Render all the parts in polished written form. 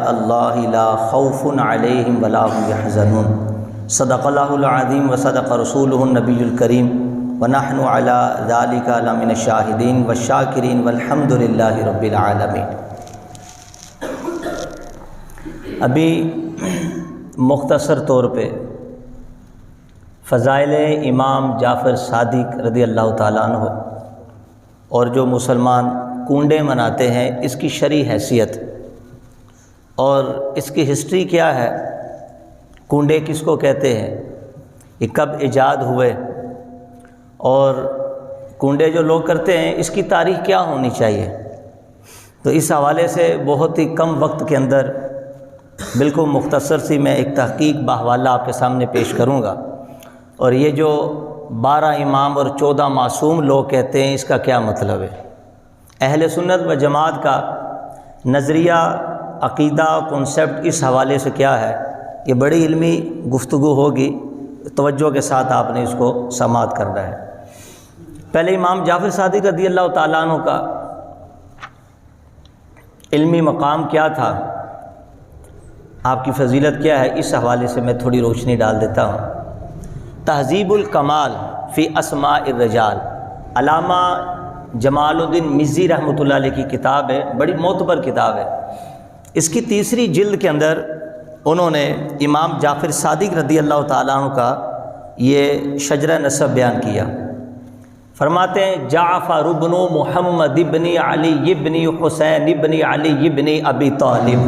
اللہ لا خوف علیہم ولا هم يحزنون صدق اللہ العظیم وصدق رسولہ النبی الکریم ونحن علی ذلک لمن الشاہدین والشاکرین والحمد للہ رب العالمین۔ ابھی مختصر طور پہ فضائل امام جعفر صادق رضی اللہ تعالیٰ عنہ اور جو مسلمان کنڈے مناتے ہیں اس کی شرعی حیثیت اور اس کی ہسٹری کیا ہے، کنڈے کس کو کہتے ہیں، یہ کب ایجاد ہوئے، اور کنڈے جو لوگ کرتے ہیں اس کی تاریخ کیا ہونی چاہیے، تو اس حوالے سے بہت ہی کم وقت کے اندر بالکل مختصر سی میں ایک تحقیق باحوالہ آپ کے سامنے پیش کروں گا۔ اور یہ جو 12 امام اور 14 معصوم لوگ کہتے ہیں اس کا کیا مطلب ہے، اہل سنت و جماعت کا نظریہ، عقیدہ، کنسیپٹ اس حوالے سے کیا ہے، یہ بڑی علمی گفتگو ہوگی، توجہ کے ساتھ آپ نے اس کو سماعت کرنا ہے۔ پہلے امام جعفر صادق رضی اللہ تعالیٰ عنہ کا علمی مقام کیا تھا، آپ کی فضیلت کیا ہے، اس حوالے سے میں تھوڑی روشنی ڈال دیتا ہوں۔ تہذیب الکمال فی اسماء الرجال، علامہ جمال الدین مزی رحمۃ اللہ علیہ کی کتاب ہے، بڑی معتبر کتاب ہے۔ اس کی تیسری جلد کے اندر انہوں نے امام جعفر صادق رضی اللہ تعالیٰ عنہ کا یہ شجرہ نسب بیان کیا۔ فرماتے ہیں جعفر ابن محمد ابن علی ابن حسین ابن علی ابن ابی طالب،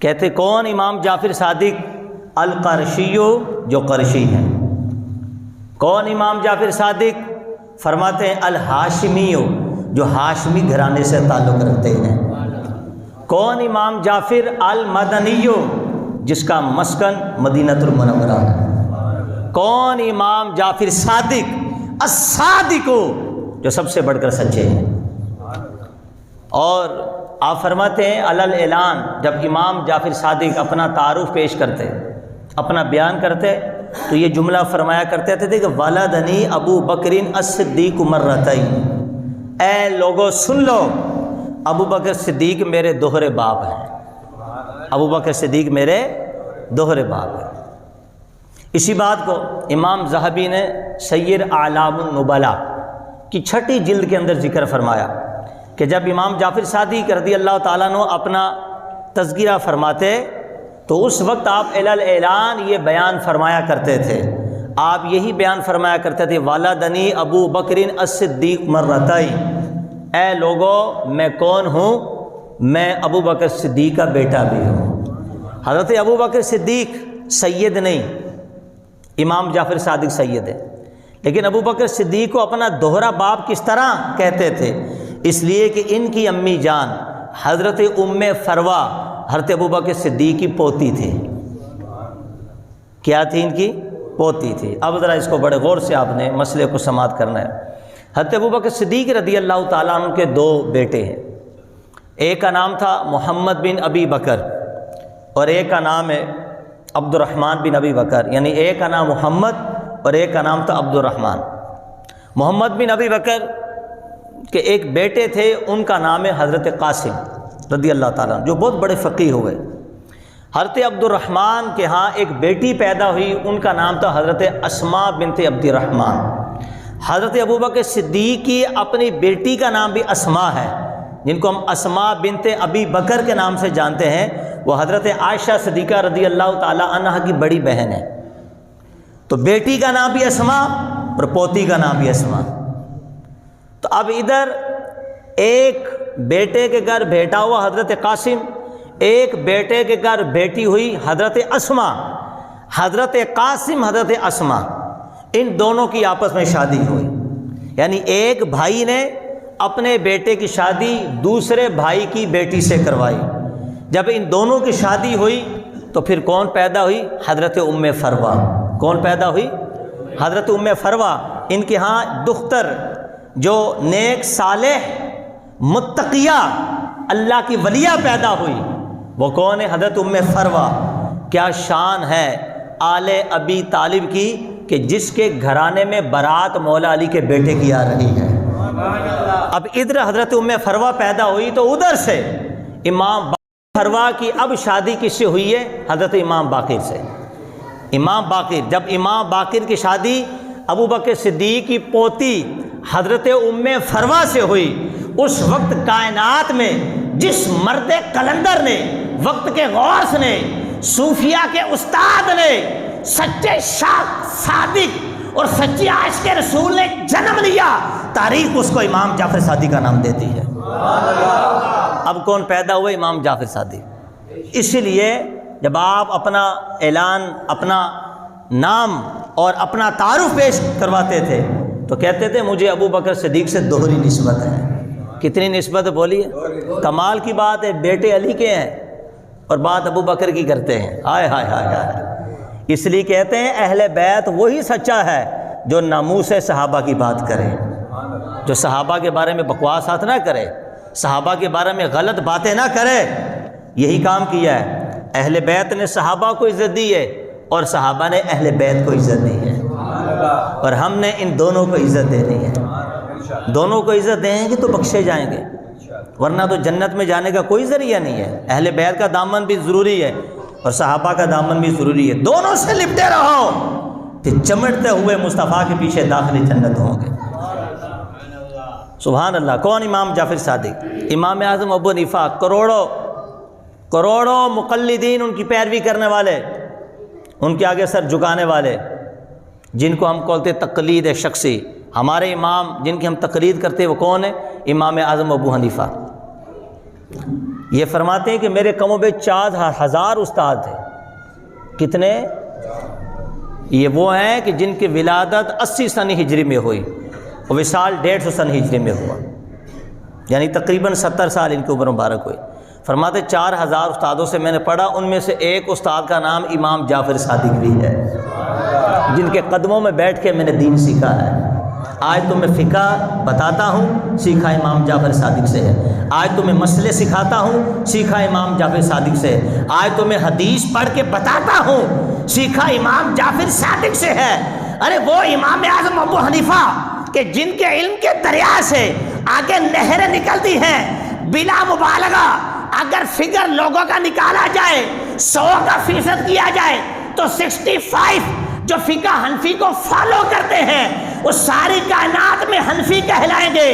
کہتے کون امام جعفر صادق؟ القرشیو، جو قرشی ہیں۔ کون امام جعفر صادق؟ فرماتے ہیں الہاشمیو، جو ہاشمی گھرانے سے تعلق رکھتے ہیں۔ کون امام جعفر؟ المدنیو، جس کا مسکن مدینہ المنورہ ہے۔ کون امام جعفر صادق؟ الصادقو، جو سب سے بڑھ کر سچے ہیں۔ اور آپ فرماتے ہیں علل اعلان، جب امام جعفر صادق اپنا تعارف پیش کرتے، اپنا بیان کرتے، تو یہ جملہ فرمایا کرتے تھے کہ ولدنی ابو بکر الصدیق مرتین، اے لوگو سن لو، ابو بکر صدیق میرے دوہرے باپ ہیں، ابو بکر صدیق میرے دوہرے باپ ہیں۔ اسی بات کو امام ذہبی نے سیر اعلام النبلاء کی 6 جلد کے اندر ذکر فرمایا کہ جب امام جعفر صادق رضی اللہ تعالیٰ عنہ اپنا تذکرہ فرماتے تو اس وقت آپ علل اعلان یہ بیان فرمایا کرتے تھے، آپ یہی بیان فرمایا کرتے تھے ولدنی ابو بکر الصدیق مرتین، اے لوگو میں کون ہوں؟ میں ابو بکر صدیق کا بیٹا بھی ہوں۔ حضرت ابو بکر صدیق سید نہیں، امام جعفر صادق سید ہے، لیکن ابو بکر صدیق کو اپنا دوہرا باپ کس طرح کہتے تھے؟ اس لیے کہ ان کی امی جان حضرت ام فروہ حضرت ابو بکر صدیق کی پوتی تھی۔ کیا تھی؟ ان کی پوتی تھی۔ اب ذرا اس کو بڑے غور سے آپ نے مسئلے کو سماعت کرنا ہے۔ حضرت ابو بکر صدیق رضی اللہ تعالیٰ عنہ کے 2 بیٹے ہیں، ایک کا نام تھا محمد بن ابی بکر اور ایک کا نام ہے عبد الرحمن بن ابی بکر، یعنی ایک کا نام محمد اور ایک کا نام تھا عبد الرحمن۔ محمد بن ابی بکر کے ایک بیٹے تھے، ان کا نام ہے حضرت قاسم رضی اللہ تعالیٰ عنہ، جو بہت بڑے فقیہ ہوئے۔ حضرت عبد الرحمن کے ہاں ایک بیٹی پیدا ہوئی، ان کا نام تھا حضرت اسماء بنت عبد الرحمن۔ حضرت ابوبکر صدیق کی اپنی بیٹی کا نام بھی اسماء ہے، جن کو ہم اسماء بنت ابی بکر کے نام سے جانتے ہیں، وہ حضرت عائشہ صدیقہ رضی اللہ تعالی عنہ کی بڑی بہن ہے۔ تو بیٹی کا نام بھی اسماء اور پوتی کا نام بھی اسماء۔ تو اب ادھر ایک بیٹے کے گھر بیٹا ہوا حضرت قاسم، ایک بیٹے کے گھر بیٹی ہوئی حضرت اسماء۔ حضرت قاسم، حضرت اسماء، ان دونوں کی آپس میں شادی ہوئی، یعنی ایک بھائی نے اپنے بیٹے کی شادی دوسرے بھائی کی بیٹی سے کروائی۔ جب ان دونوں کی شادی ہوئی تو پھر کون پیدا ہوئی؟ حضرت ام فروہ۔ کون پیدا ہوئی؟ حضرت ام فروہ۔ ان کے ہاں دختر جو نیک صالح متقیہ اللہ کی ولیہ پیدا ہوئی، وہ کون ہے؟ حضرت ام فروہ۔ کیا شان ہے آل ابی طالب کی کہ جس کے گھرانے میں برات مولا علی کے بیٹے کی آ رہی ہے۔ اب ادھر حضرت ام فروہ پیدا ہوئی تو ادھر سے امام فروا کی اب شادی کس سے ہوئی ہے؟ حضرت امام باقر سے۔ امام باقر، جب امام باقر کی شادی ابو بکر صدیق کی پوتی حضرت ام فروا سے ہوئی، اس وقت کائنات میں جس مرد کلندر نے، وقت کے غوث نے، صوفیہ کے استاد نے، سچے صادق اور سچی عاشق رسول نے جنم لیا، تاریخ اس کو امام جعفر صادق کا نام دیتی ہے۔ اب کون پیدا ہوئے؟ امام جعفر صادق۔ اسی لیے جب آپ اپنا اعلان، اپنا نام اور اپنا تعارف پیش کرواتے تھے تو کہتے تھے مجھے ابو بکر صدیق سے دوہری نسبت ہے۔ کتنی نسبت بولیے؟ کمال کی بات ہے، بیٹے علی کے ہیں اور بات ابو بکر کی کرتے ہیں۔ ہائے ہائے ہائے ہائے۔ اس لیے کہتے ہیں اہل بیت وہی سچا ہے جو ناموس صحابہ کی بات کرے، جو صحابہ کے بارے میں بکواسات نہ کرے، صحابہ کے بارے میں غلط باتیں نہ کرے۔ یہی کام کیا ہے۔ اہل بیت نے صحابہ کو عزت دی ہے اور صحابہ نے اہل بیت کو عزت دی ہے، اور ہم نے ان دونوں کو عزت دینی ہے۔ دونوں کو عزت دیں گے تو بخشے جائیں گے، ورنہ تو جنت میں جانے کا کوئی ذریعہ نہیں ہے۔ اہل بیت کا دامن بھی ضروری ہے اور صحابہ کا دامن بھی ضروری ہے، دونوں سے لپٹے رہو، پھر چمٹتے ہوئے مصطفیٰ کے پیچھے داخل جنت ہوں گے۔ سبحان اللہ۔ کون؟ امام جعفر صادق، امام اعظم ابو حنیفہ، کروڑوں مقلدین ان کی پیروی کرنے والے، ان کے آگے سر جھکانے والے، جن کو ہم کہتے ہیں تقلید شخصی۔ ہمارے امام جن کی ہم تقلید کرتے ہیں وہ کون ہیں؟ امام اعظم ابو حنیفہ۔ یہ فرماتے ہیں کہ میرے کم و بیش 4000 استاد تھے۔ کتنے؟ یہ وہ ہیں کہ جن کی ولادت 80 سن ہجری میں ہوئی، وصال 150 سن ہجری میں ہوا، یعنی تقریباً 70 سال ان کی عمر مبارک ہوئی۔ فرماتے 4000 استادوں سے میں نے پڑھا، ان میں سے ایک استاد کا نام امام جعفر صادق بھی ہے، جن کے قدموں میں بیٹھ کے میں نے دین سیکھا ہے۔ آج تمہیں فقہ بتاتا ہوں، سیکھا امام جعفر صادق سے ہے۔ آج تمہیں مسئلے سکھاتا ہوں، سیکھا امام جعفر صادق سے ہے۔ آج تمہیں حدیث پڑھ کے بتاتا ہوں، سیکھا امام جعفر صادق سے ہے۔ ارے وہ امام اعظم ابو حنیفہ کہ جن کے علم کے دریا سے آگے نہریں نکلتی ہیں، بلا مبالغہ اگر فگر لوگوں کا نکالا جائے، 100% کیا جائے تو 65 جو فقہ حنفی کو فالو کرتے ہیں وہ ساری کائنات میں حنفی کہلائیں گے۔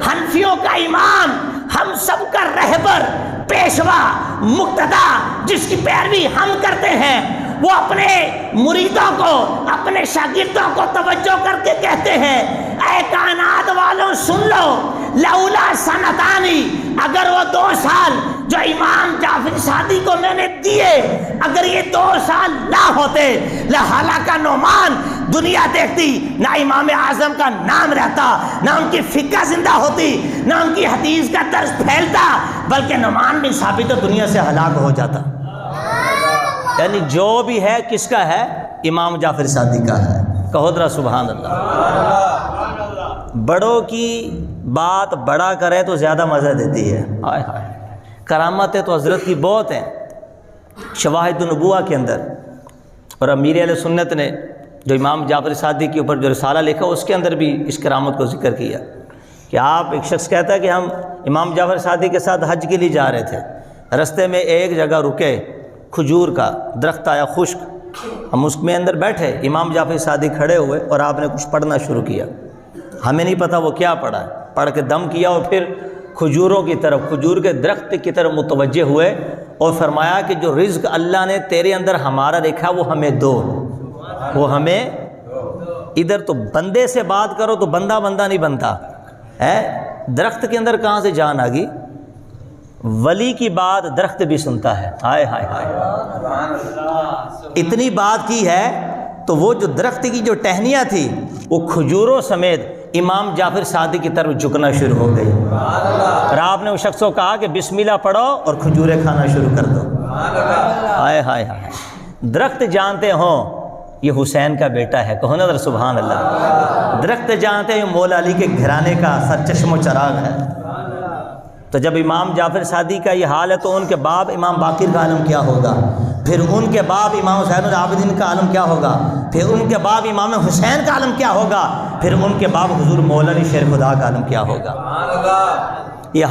حنفیوں کا امام، ہم سب کا رہبر، پیشوا، مقتدا، جس کی پیروی ہم کرتے ہیں، وہ اپنے مریدوں کو، اپنے شاگردوں کو توجہ کر کے کہتے ہیں اے کائنات والوں سن لو، لولا سنتانی، اگر وہ 2 سال جو امام جعفر صادق کو میں نے دیے، اگر یہ 2 سال نہ ہوتے لہلاک نعمان دنیا دیکھتی، نہ امام اعظم کا نام رہتا، نہ ان کی فقہ زندہ ہوتی، نہ ان کی حدیث کا درس پھیلتا، بلکہ نعمان بن ثابت دنیا سے ہلاک ہو جاتا۔ یعنی جو بھی ہے کس کا ہے؟ امام جعفر صادق کا ہے۔ کہو ذرا سبحان اللہ۔ بڑوں کی بات بڑا کرے تو زیادہ مزہ دیتی ہے۔ ہائے ہائے، کرامتیں تو حضرت کی بہت ہیں شواہد النبوہ کے اندر، اور امیر اہل سنت نے جو امام جعفر صادق کے اوپر جو رسالہ لکھا اس کے اندر بھی اس کرامت کو ذکر کیا کہ آپ، ایک شخص کہتا ہے کہ ہم امام جعفر صادق کے ساتھ حج کے لیے جا رہے تھے، رستے میں ایک جگہ رکے، کھجور کا درخت آیا خشک، ہم اس میں اندر بیٹھے، امام جعفر صادق کھڑے ہوئے اور آپ نے کچھ پڑھنا شروع کیا، ہمیں نہیں پتہ وہ کیا پڑھا ہے، پڑھ کے دم کیا اور پھر کھجوروں کی طرف، کھجور کے درخت کی طرف متوجہ ہوئے اور فرمایا کہ جو رزق اللہ نے تیرے اندر ہمارا رکھا وہ ہمیں دو، وہ ہمیں۔ ادھر تو بندے سے بات کرو تو بندہ نہیں بنتا ہے، درخت کے اندر کہاں سے جان آ گئی؟ ولی کی بات درخت بھی سنتا ہے۔ ہائے ہائے ہائے، اتنی بات کی ہے تو وہ جو درخت کی جو ٹہنیاں تھی وہ کھجوروں سمیت امام جعفر صادق کی طرف جھکنا شروع ہو گئی، اور آپ نے اس شخص کو کہا کہ بسم اللہ پڑھو اور کھجوریں کھانا شروع کر دو۔ ہائے ہائے ہائے، درخت جانتے ہوں یہ حسین کا بیٹا ہے، کہو نا ذرا سبحان اللہ۔ درخت جانتے ہیں مولا علی کے گھرانے کا سرچشم و چراغ ہے۔ تو جب امام جعفر صادق کا یہ حال ہے تو ان کے باپ امام باقر کا عالم کیا ہوگا، پھر ان کے باپ امام حسین العابدین کا عالم کیا ہوگا، پھر ان کے باپ امام حسین کا عالم کیا ہوگا، پھر ان کے باپ حضور مولا علی شیر خدا کا عالم کیا ہوگا۔